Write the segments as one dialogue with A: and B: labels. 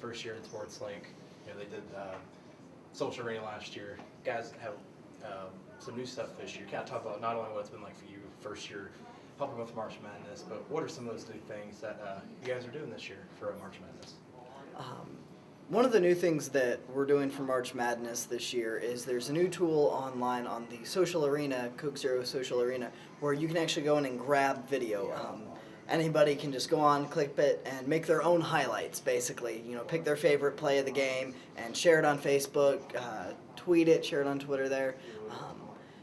A: first year in Sports Link. They did Social Arena last year. Guys have some new stuff this year. Kind of talk about not only what it's been like for you first year helping with March Madness, but what are some of those new things that you guys are doing this year for March Madness?
B: One of the new things that we're doing for March Madness this year is there's a new tool online on the Social Arena, Coke Zero Social Arena, where you can actually go in and grab video. Anybody can just go on, click it, and make their own highlights, basically. Pick their favorite play of the game and share it on Facebook, tweet it, share it on Twitter there.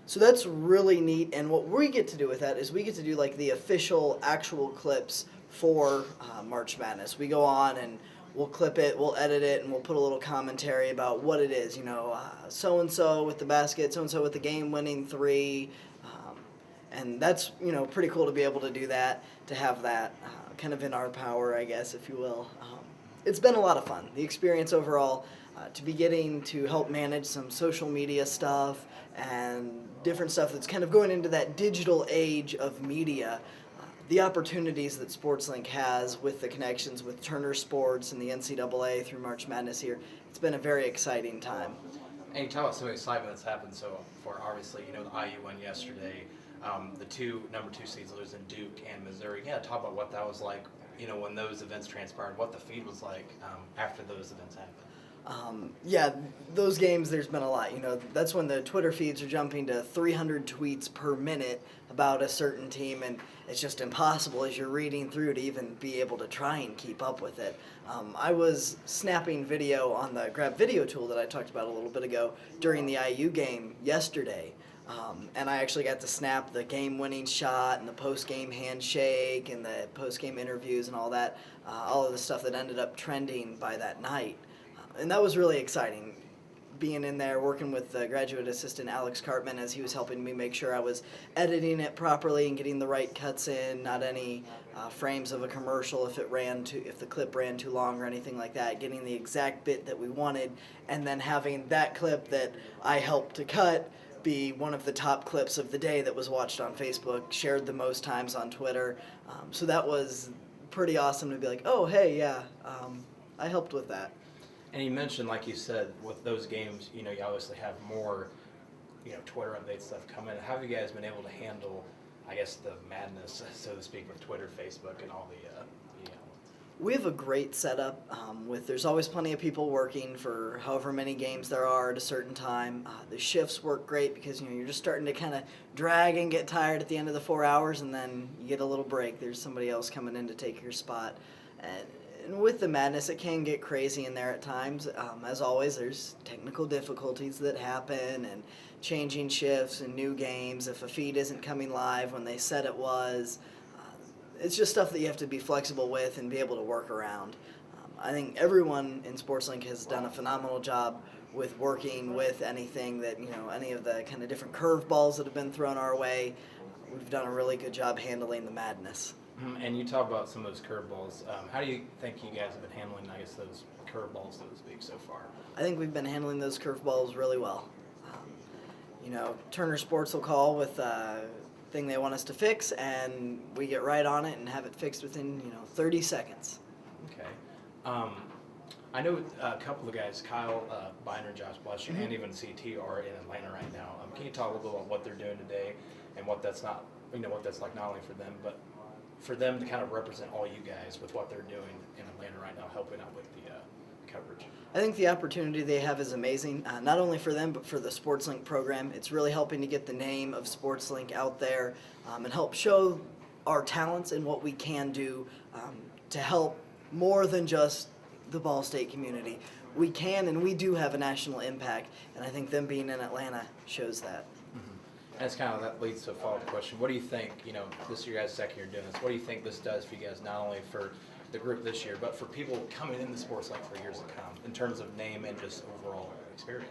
B: So that's really neat, and what we get to do with that is we get to do like the official actual clips for March Madness. We go on and we'll clip it, we'll edit it, and we'll put a little commentary about what it is. So-and-so with the basket, so-and-so with the game-winning three. And that's, pretty cool to be able to do that, to have that kind of in our power, I guess, if you will. It's been a lot of fun. The experience overall, to be getting to help manage some social media stuff and different stuff that's kind of going into that digital age of media. The opportunities that SportsLink has with the connections with Turner Sports and the NCAA through March Madness here, it's been a very exciting time.
A: And you talk about some excitement that's happened so far. Obviously, the IU won yesterday. The number two seeds losing Duke and Missouri. Yeah, talk about what that was like, when those events transpired, what the feed was like after those events happened.
B: Yeah, those games, there's been a lot. That's when the Twitter feeds are jumping to 300 tweets per minute about a certain team, and it's just impossible as you're reading through to even be able to try and keep up with it. I was snapping video on the Grab Video tool that I talked about a little bit ago during the IU game yesterday. And I actually got to snap the game-winning shot and the post-game handshake and the post-game interviews and all that, all of the stuff that ended up trending by that night. And that was really exciting, being in there, working with the graduate assistant Alex Cartman as he was helping me make sure I was editing it properly and getting the right cuts in, not any frames of a commercial if the clip ran too long or anything like that, getting the exact bit that we wanted, and then having that clip that I helped to cut be one of the top clips of the day that was watched on Facebook, shared the most times on Twitter. So that was pretty awesome to be like, oh, hey, yeah, I helped with that.
A: And you mentioned, like you said, with those games, you obviously have more, Twitter update stuff coming. How have you guys been able to handle, I guess, the madness, so to speak, with Twitter, Facebook, and all the,
B: We have a great setup there's always plenty of people working for however many games there are at a certain time. The shifts work great because, you're just starting to kind of drag and get tired at the end of the 4 hours, and then you get a little break. There's somebody else coming in to take your spot. And with the madness, it can get crazy in there at times. As always, there's technical difficulties that happen and changing shifts and new games if a feed isn't coming live when they said it was. It's just stuff that you have to be flexible with and be able to work around. I think everyone in SportsLink has done a phenomenal job with working with anything that, any of the kind of different curveballs that have been thrown our way. We've done a really good job handling the madness.
A: And you talk about some of those curveballs. How do you think you guys have been handling, I guess, those curveballs, so to speak, so far?
B: I think we've been handling those curveballs really well. Turner Sports will call with a thing they want us to fix, and we get right on it and have it fixed within, 30 seconds.
A: Okay. I know a couple of guys, Kyle Binder, Josh Blusher, and even CT are in Atlanta right now. Can you talk a little bit about what they're doing today and what that's like not only for them, but for them to kind of represent all you guys with what they're doing in Atlanta right now, helping out with the coverage?
B: I think the opportunity they have is amazing, not only for them, but for the SportsLink program. It's really helping to get the name of SportsLink out there and help show our talents and what we can do to help more than just the Ball State community. We can and we do have a national impact, and I think them being in Atlanta shows that.
A: And that leads to a follow-up question. What do you think, this is your guys' second year doing this, what do you think this does for you guys, not only for the group this year, but for people coming into sports like for years to come, in terms of name and just overall experience?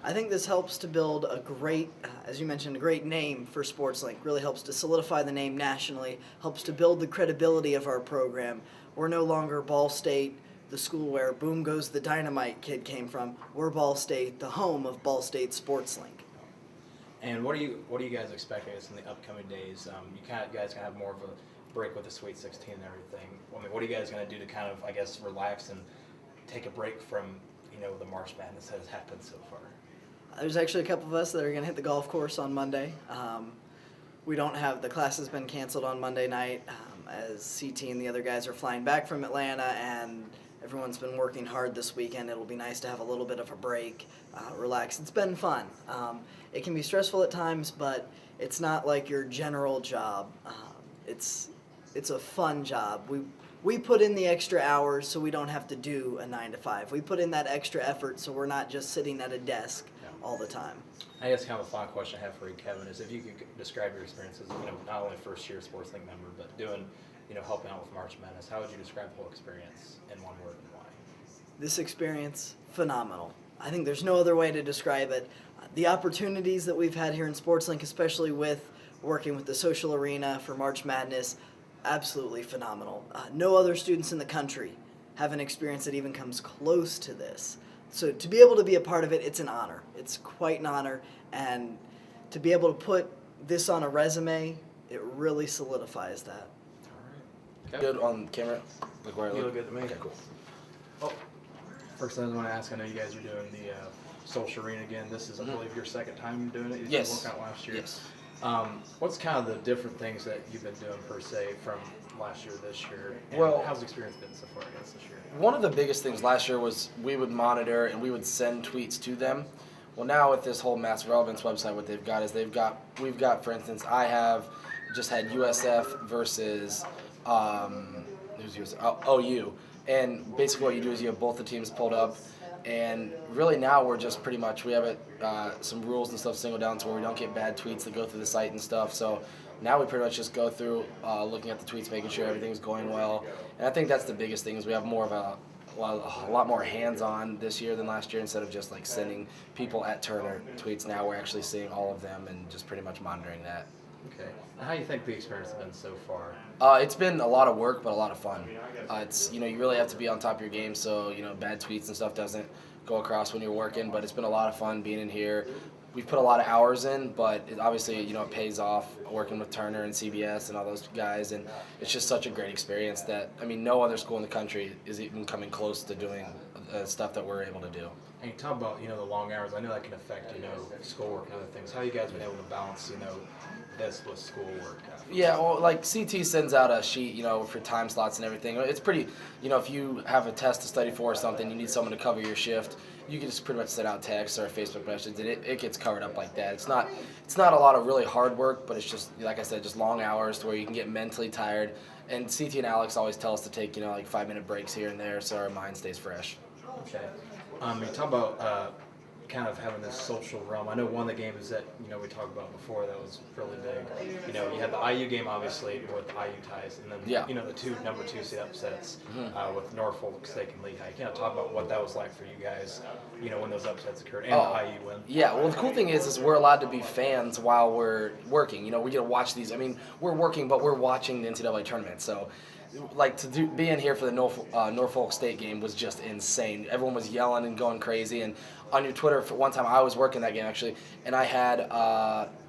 B: I think this helps to build a great, as you mentioned, a great name for SportsLink. Really helps to solidify the name nationally, helps to build the credibility of our program. We're no longer Ball State, the school where Boom Goes the Dynamite kid came from. We're Ball State, the home of Ball State SportsLink.
A: And what do you guys expect, I guess, in the upcoming days? You guys have more of a break with the Sweet 16 and everything. What are you guys going to do to kind of, I guess, relax and take a break from the March Madness that has happened so far?
B: There's actually a couple of us that are going to hit the golf course on Monday. We don't have, the class has been canceled on Monday night as CT and the other guys are flying back from Atlanta, and everyone's been working hard this weekend. It'll be nice to have a little bit of a break, relax. It's been fun. It can be stressful at times, but it's not like your general job. It's a fun job. We put in the extra hours so we don't have to do a 9 to 5. We put in that extra effort so we're not just sitting at a desk all the time.
A: I guess kind of a fun question I have for you, Kevin, is if you could describe your experience as not only first year Sports Link member, but doing helping out with March Madness. How would you describe the whole experience in one word and why?
B: This experience, phenomenal. I think there's no other way to describe it. The opportunities that we've had here in SportsLink, especially with working with the social arena for March Madness, absolutely phenomenal. No other students in the country have an experience that even comes close to this. So to be able to be a part of it, it's an honor. It's quite an honor, and to be able to put this on a resume, it really solidifies that.
A: All right.
C: Good on camera? Like where I
A: You
C: look?
A: look good to me.
C: Okay, cool.
A: Oh, first thing I want to ask, I know you guys are doing the social arena again. This is, I believe, your second time doing it. You
C: Yes.
A: did work out last year.
C: Yes.
A: What's kind of the different things that you've been doing per se from last year to this year? And
C: Well-
A: how's the experience been so far, I guess, this year?
C: One of the biggest things last year was we would monitor and we would send tweets to them. Well, now with this whole Mass Relevance website, what they've got is we've got, for instance, I have just had USF versus who's USF? OU, and basically what you do is you have both the teams pulled up, and really now we're just pretty much we have it some rules and stuff singled down to where we don't get bad tweets that go through the site and stuff. So now we pretty much just go through looking at the tweets, making sure everything's going well, and I think that's the biggest thing is we have more of a lot more hands-on this year than last year. Instead of just like sending people at Turner tweets, now we're actually seeing all of them and just pretty much monitoring that.
A: Okay. And how do you think the experience has been so far?
C: It's been a lot of work, but a lot of fun. It's you really have to be on top of your game, so bad tweets and stuff doesn't go across when you're working. But it's been a lot of fun being in here. We've put a lot of hours in, but obviously it pays off working with Turner and CBS and all those guys, and it's just such a great experience that no other school in the country is even coming close to doing stuff that we're able to do.
A: And you talk about the long hours. I know that can affect schoolwork and other things. How have you guys been able to balance this with schoolwork?
C: Yeah, well, like CT sends out a sheet, for time slots and everything. It's pretty, if you have a test to study for or something, you need someone to cover your shift, you can just pretty much send out text or a Facebook message, and it gets covered up like that. It's not a lot of really hard work, but it's just, like I said, just long hours to where you can get mentally tired. And CT and Alex always tell us to take, 5-minute breaks here and there so our mind stays fresh.
A: Okay. You talk about kind of having this social realm. I know one of the games that we talked about before that was really big. You had the IU game obviously with IU ties, and then the two number 2 seed upsets with Norfolk State and Lehigh. Kind of talk about what that was like for you guys, when those upsets occurred and the IU win.
C: Yeah, well the cool thing is we're allowed to be fans while we're working. We get to watch these. We're working, but we're watching the NCAA tournament. So being here for the Norfolk State game was just insane. Everyone was yelling and going crazy. And on your Twitter, for one time, I was working that game actually, and I had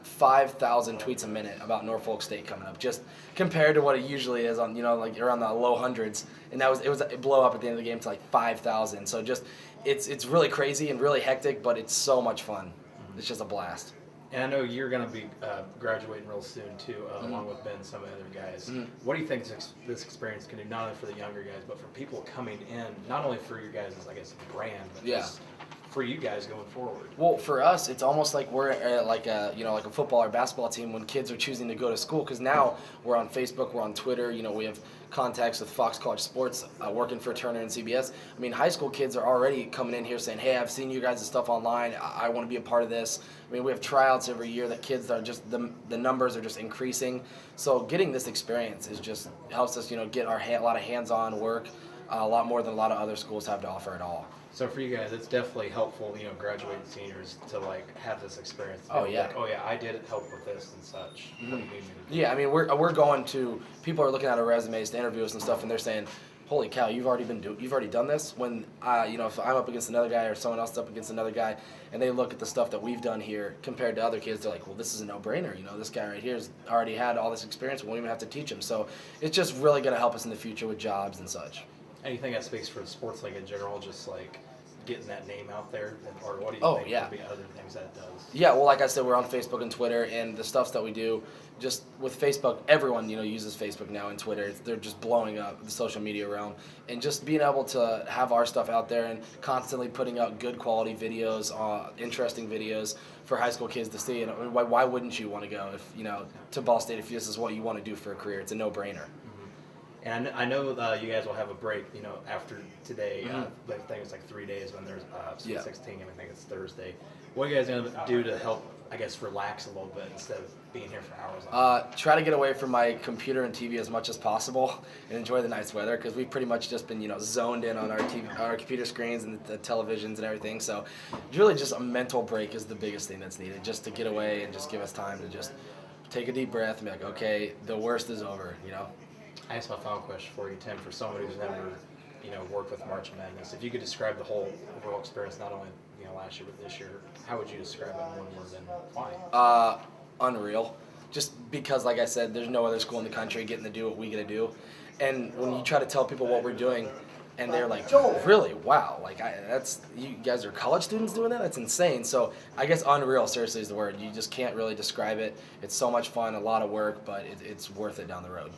C: 5,000 tweets a minute about Norfolk State coming up, just compared to what it usually is on like around the low hundreds. And it blew up at the end of the game to like 5,000. So just it's really crazy and really hectic, but it's so much fun. Mm-hmm. It's just a blast.
A: And I know you're going to be graduating real soon too, along with Ben and some of the other guys. Mm-hmm. What do you think this experience can do, not only for the younger guys, but for people coming in, not only for your guys' brand, but just for you guys going forward? Well,
C: for us, it's almost like we're like a football or basketball team when kids are choosing to go to school, because now we're on Facebook, we're on Twitter, we have contacts with Fox College Sports, working for Turner and CBS. High school kids are already coming in here saying, hey, I've seen you guys' stuff online, I want to be a part of this. We have tryouts every year that kids are just, the numbers are just increasing. So getting this experience is just helps us, get a lot of hands-on work, a lot more than a lot of other schools have to offer at all.
A: So for you guys, it's definitely helpful, graduating seniors to have this experience.
C: Oh yeah.
A: I did help with this and such.
C: Mm-hmm.
A: What do you mean?
C: Yeah, we're going to, people are looking at our resumes to interview us and stuff, and they're saying, holy cow, you've already done this. When if I'm up against another guy or someone else is up against another guy, and they look at the stuff that we've done here compared to other kids, they're like, well, this is a no-brainer. This guy right here has already had all this experience. We won't even have to teach him. So it's just really going to help us in the future with jobs and such.
A: And you think that speaks for the sports league in general, just like getting that name out there, or what do you
C: Oh,
A: think
C: yeah.
A: would be other things that it does?
C: Yeah, well, like I said, we're on Facebook and Twitter, and the stuff that we do, just with Facebook, everyone uses Facebook now and Twitter. They're just blowing up the social media realm, and just being able to have our stuff out there and constantly putting out good quality videos, interesting videos for high school kids to see. And I mean, why wouldn't you want to go if to Ball State if this is what you want to do for a career? It's a no-brainer.
A: And I know you guys will have a break, after today. I think it's like 3 days when there's
C: Yeah.
A: 16, and I think it's Thursday. What are you guys going to do to help, I guess, relax a little bit instead of being here for hours on end?
C: Try to get away from my computer and TV as much as possible and enjoy the nice weather, because we've pretty much just been zoned in on our TV, our computer screens and the televisions and everything. So really just a mental break is the biggest thing that's needed, just to get away and just give us time to just take a deep breath and be like, okay, the worst is over.
A: I guess my final question for you, Tim, for someone who's never, worked with March Madness, if you could describe the whole overall experience, not only last year but this year, how would you describe it in one word and why?
C: Unreal. Just because, like I said, there's no other school in the country getting to do what we get to do, and when you try to tell people what we're doing, and they're like, really? Wow! Like you guys are college students doing that? That's insane. So I guess unreal, seriously, is the word. You just can't really describe it. It's so much fun, a lot of work, but it's worth it down the road.